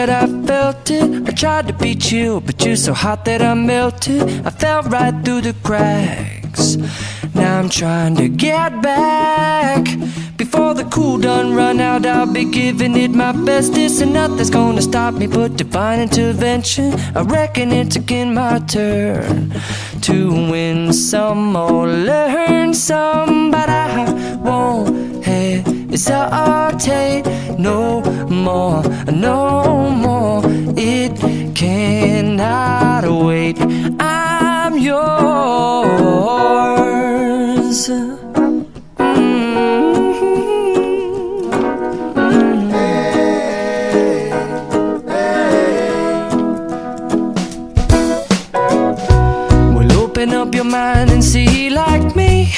that I felt it. I tried to be chill, but you're so hot that I melted. I fell right through the cracks. Now I'm trying to get back. Before the cool done run out, I'll be giving it my bestest, and nothing's gonna stop me but divine intervention. I reckon it's again my turn to win some or learn some, but I won't hesitate no more, no more. It cannot wait. I'm yours. Open up your mind and see like me.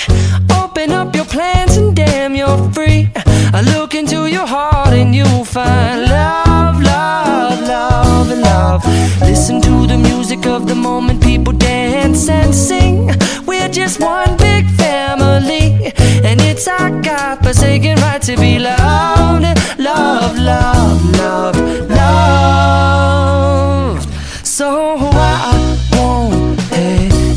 Open up your plans and damn, you're free. I look into your heart and you'll find love, love, love, and love. Listen to the music of the moment, people dance and sing. We're just one big family, and it's our God-forsaken right to be loved. Love, love, love, love. So I won't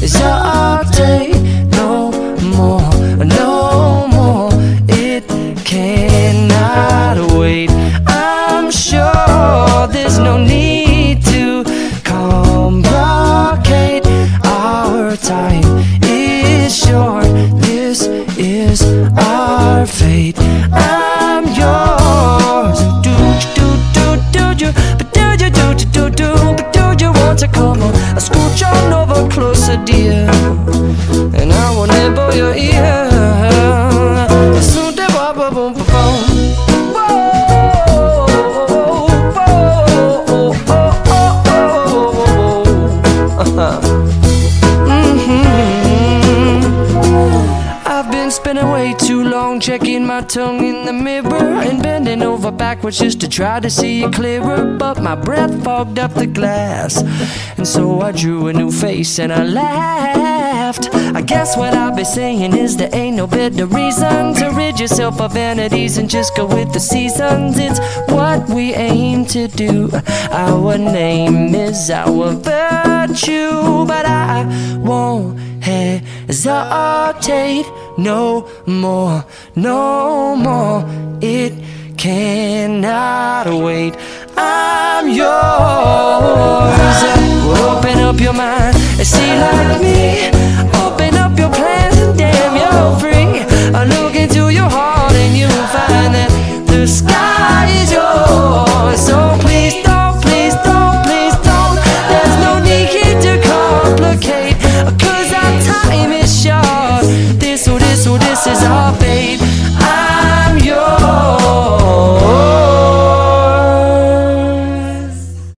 hesitate no more, no more. It cannot wait. I'm sure there's no need to complicate. Our time is short. This is our fate. I'm yours. Do you, but do you, but do you want to come on? I scooch on over closer, dear, and I will nibble your ear. Soon they boom, boom, boom, boom. I've been spending way too long checking my tongue in the mirror and bending over backwards just to try to see it clearer, but my breath fogged up the glass, and so I drew a new face and I laughed. I guess what I'll be saying is there ain't no better reason to rid yourself of vanities and just go with the seasons. It's what we aim to do. Our name is our virtue, but I won't hesitate no more, no more. It cannot wait. I'm yours. Open up your mind and see like me. Open up your plans and damn, you're free. I look into your heart and you'll find that the sky is yours. So please don't, please don't, please don't. There's no need here to complicate, 'cause our time is short. This is our fate.